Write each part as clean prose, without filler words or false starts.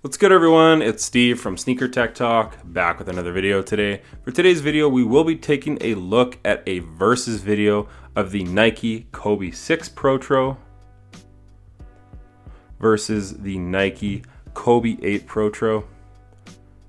What's good, everyone? It's Steve from Sneaker Tech Talk, back with another video today. For today's video, we will be taking a look at a versus video of the Nike Kobe 6 Protro versus the Nike Kobe 8 Protro.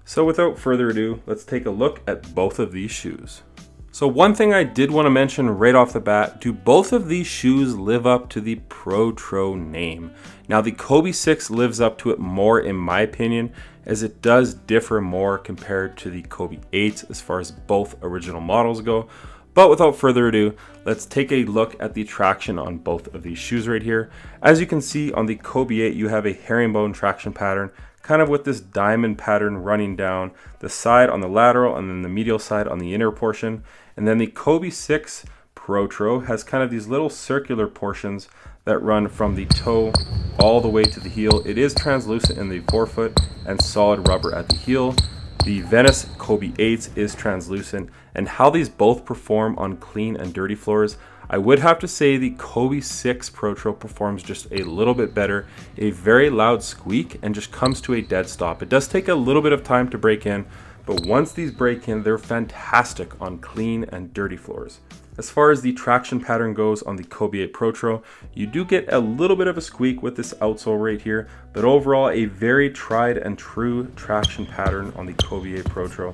So without further ado, let's take a look at both of these shoes. So one thing I did want to mention right off the bat, do both of these shoes live up to the Protro name? Now the Kobe 6 lives up to it more in my opinion, as it does differ more compared to the Kobe 8 as far as both original models go. But without further ado, let's take a look at the traction on both of these shoes right here. As you can see on the Kobe 8, you have a herringbone traction pattern, kind of with this diamond pattern running down the side on the lateral and then the medial side on the inner portion. And then the Kobe 6 Protro has kind of these little circular portions that run from the toe all the way to the heel. It is translucent in the forefoot and solid rubber at the heel. The Venice Kobe 8 is translucent, and how these both perform on clean and dirty floors, I would have to say the Kobe 6 Protro performs just a little bit better. A very loud squeak and just comes to a dead stop. It does take a little bit of time to break in, but once these break in, they're fantastic on clean and dirty floors. As far as the traction pattern goes on the Kobe 8 Protro, you do get a little bit of a squeak with this outsole right here, but overall a very tried and true traction pattern on the Kobe 8 Protro.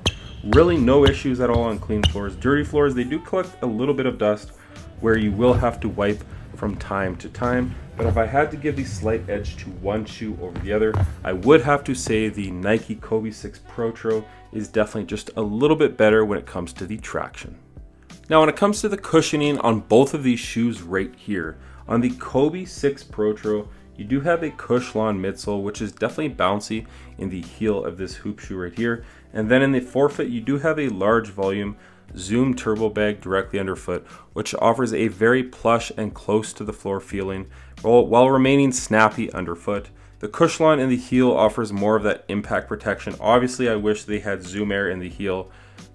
Really no issues at all on clean floors. Dirty floors, they do collect a little bit of dust where you will have to wipe from time to time, but if I had to give the slight edge to one shoe over the other, I would have to say the Nike Kobe 6 Protro is definitely just a little bit better when it comes to the traction. Now when it comes to the cushioning on both of these shoes right here, on the Kobe 6 Protro, you do have a Cushlon midsole, which is definitely bouncy in the heel of this hoop shoe right here. And then in the forefoot, you do have a large volume Zoom turbo bag directly underfoot, which offers a very plush and close to the floor feeling while remaining snappy underfoot. The Cushlon in the heel offers more of that impact protection. Obviously, I wish they had Zoom Air in the heel,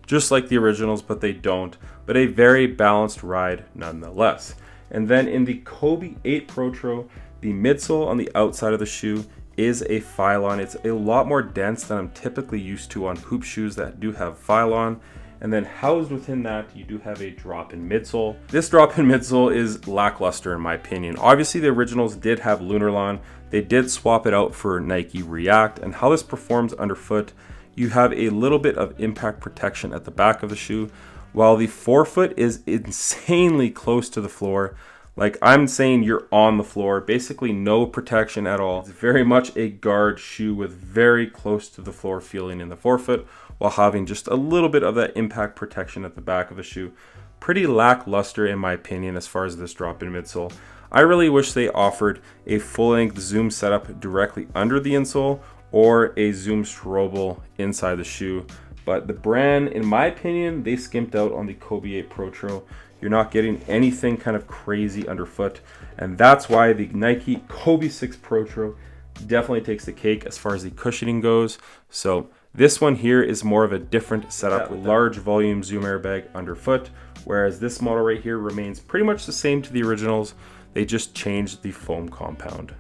just like the originals, but they don't. But a very balanced ride nonetheless. And then in the Kobe 8 Protro, the midsole on the outside of the shoe is a Phylon. It's a lot more dense than I'm typically used to on hoop shoes that do have Phylon. And then housed within that, you do have a drop-in midsole. This drop-in midsole is lackluster in my opinion. Obviously, the originals did have Lunarlon. They did swap it out for Nike React, and how this performs underfoot, you have a little bit of impact protection at the back of the shoe, while the forefoot is insanely close to the floor. Like I'm saying, you're on the floor, basically no protection at all. It's very much a guard shoe with very close to the floor feeling in the forefoot, while having just a little bit of that impact protection at the back of the shoe. Pretty lackluster in my opinion as far as this drop-in midsole. I really wish they offered a full-length Zoom setup directly under the insole or a Zoom strobel inside the shoe. But the brand, in my opinion, they skimped out on the Kobe 8 Protro. You're not getting anything kind of crazy underfoot, and that's why the Nike Kobe 6 Protro definitely takes the cake as far as the cushioning goes. So this one here is more of a different setup with large volume Zoom Air bag underfoot, whereas this model right here remains pretty much the same to the originals. They just changed the foam compound.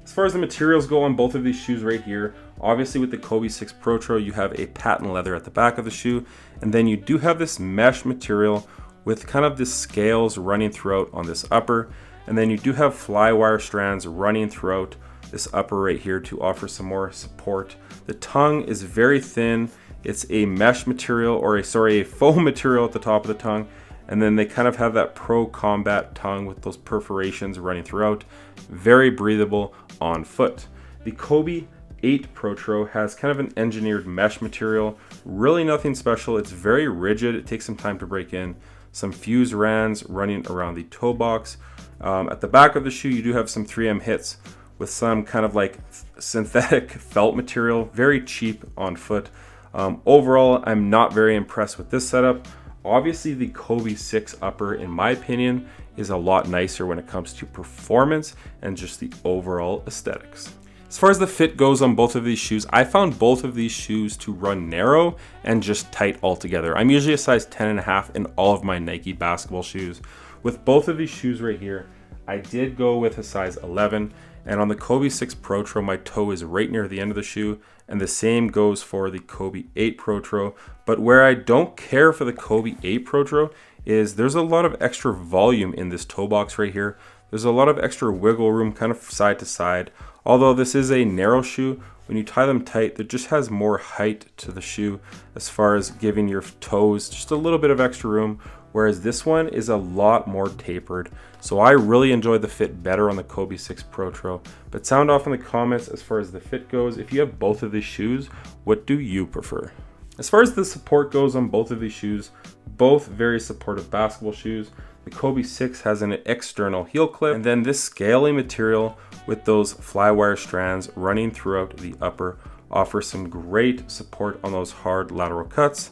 As far as the materials go on both of these shoes right here, obviously with the Kobe 6 Protro, you have a patent leather at the back of the shoe, and then you do have this mesh material with kind of the scales running throughout on this upper, and then you do have fly wire strands running throughout this upper right here to offer some more support. The tongue is very thin. It's a mesh material, or a foam material at the top of the tongue, and then they kind of have that pro combat tongue with those perforations running throughout. Very breathable on foot. The Kobe 8 Protro has kind of an engineered mesh material. Really nothing special. It's very rigid. It takes some time to break in. Some fuse rands running around the toe box. At the back of the shoe, you do have some 3M hits with some kind of like synthetic felt material. Very cheap on foot. Overall, I'm not very impressed with this setup. Obviously, the Kobe 6 upper, in my opinion, is a lot nicer when it comes to performance and just the overall aesthetics. As far as the fit goes on both of these shoes, I found both of these shoes to run narrow and just tight altogether. I'm usually a size 10.5 in all of my Nike basketball shoes. With both of these shoes right here, I did go with a size 11, And on the Kobe 6 Protro, my toe is right near the end of the shoe, and the same goes for the Kobe 8 Protro. But where I don't care for the Kobe 8 Protro is there's a lot of extra volume in this toe box right here. There's a lot of extra wiggle room kind of side to side. Although this is a narrow shoe, when you tie them tight, it just has more height to the shoe as far as giving your toes just a little bit of extra room, whereas this one is a lot more tapered. So I really enjoyed the fit better on the Kobe 6 Protro. But sound off in the comments as far as the fit goes. If you have both of these shoes, what do you prefer? As far as the support goes on both of these shoes, both very supportive basketball shoes. The Kobe 6 has an external heel clip, and then this scaly material with those flywire strands running throughout the upper offers some great support on those hard lateral cuts.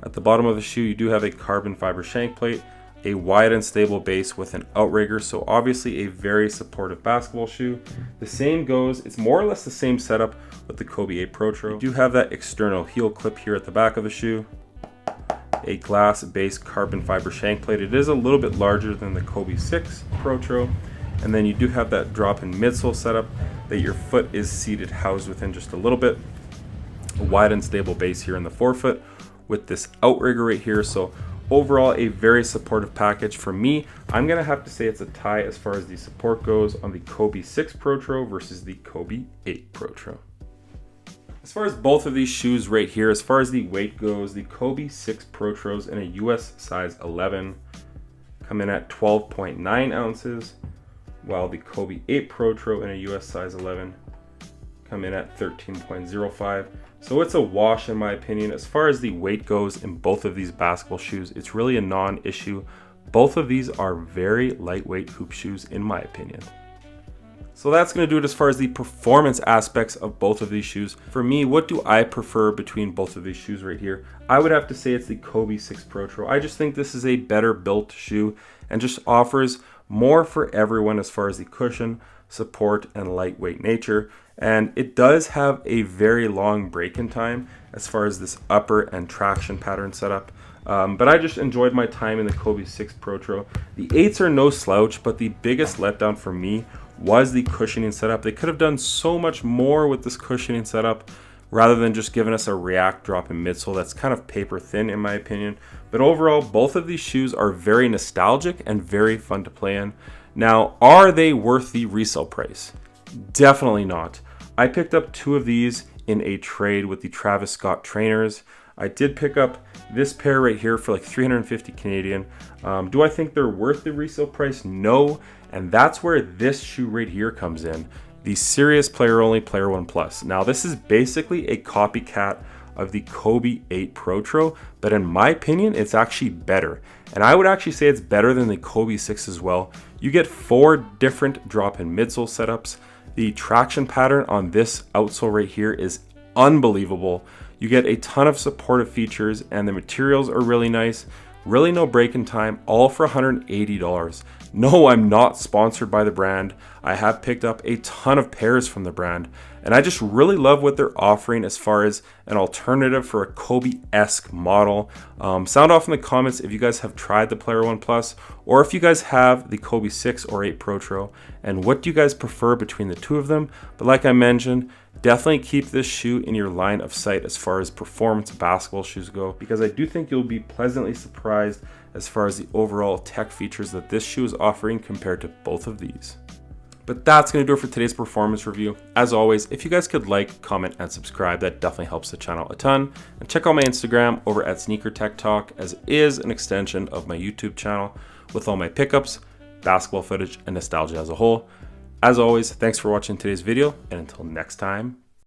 At the bottom of the shoe, you do have a carbon fiber shank plate, a wide and stable base with an outrigger, so obviously a very supportive basketball shoe. The same goes, it's more or less the same setup with the Kobe 8 Protro. You do have that external heel clip here at the back of the shoe, a glass based carbon fiber shank plate. It is a little bit larger than the Kobe 6 Protro. And then you do have that drop-in midsole setup that your foot is seated housed within just a little bit. A wide and stable base here in the forefoot with this outrigger right here. So overall, a very supportive package. For me, I'm gonna have to say it's a tie as far as the support goes on the Kobe 6 Protro versus the Kobe 8 Protro. As far as both of these shoes right here, as far as the weight goes, the Kobe 6 Protros in a US size 11 come in at 12.9 ounces, while the Kobe 8 Protro in a US size 11 come in at 13.05. So it's a wash in my opinion. As far as the weight goes in both of these basketball shoes, it's really a non-issue. Both of these are very lightweight hoop shoes in my opinion. So that's going to do it as far as the performance aspects of both of these shoes. For me, what do I prefer between both of these shoes right here? I would have to say it's the Kobe 6 Protro. I just think this is a better built shoe and just offers more for everyone as far as the cushion, support, and lightweight nature. And it does have a very long break-in time as far as this upper and traction pattern setup. But I just enjoyed my time in the Kobe 6 Protro. The 8s are no slouch, but the biggest letdown for me was the cushioning setup. They could have done so much more with this cushioning setup rather than just giving us a React drop-in midsole that's kind of paper thin in my opinion. But overall, both of these shoes are very nostalgic and very fun to play in. Now, are they worth the resale price? Definitely not. I picked up 2 of these in a trade with the Travis Scott trainers. I did pick up this pair right here for like 350 Canadian. Do I think they're worth the resale price? No. And that's where this shoe right here comes in. The Serious Player Only Player 1 Plus. Now this is basically a copycat of the Kobe 8 Protro, but in my opinion, it's actually better. And I would actually say it's better than the Kobe 6 as well. You get 4 different drop-in midsole setups. The traction pattern on this outsole right here is unbelievable. You get a ton of supportive features and the materials are really nice. Really no break-in time, all for $180. No, I'm not sponsored by the brand. I have picked up a ton of pairs from the brand, and I just really love what they're offering as far as an alternative for a Kobe-esque model. Sound off in the comments if you guys have tried the Player 1 Plus, or if you guys have the Kobe 6 or 8 Protro, and what do you guys prefer between the two of them. But like I mentioned, definitely keep this shoe in your line of sight as far as performance basketball shoes go, because I do think you'll be pleasantly surprised as far as the overall tech features that this shoe is offering compared to both of these. But that's going to do it for today's performance review. As always, if you guys could like, comment, and subscribe, that definitely helps the channel a ton. And check out my Instagram over at Sneaker Tech Talk, as it is an extension of my YouTube channel with all my pickups, basketball footage, and nostalgia as a whole. As always, thanks for watching today's video, and until next time,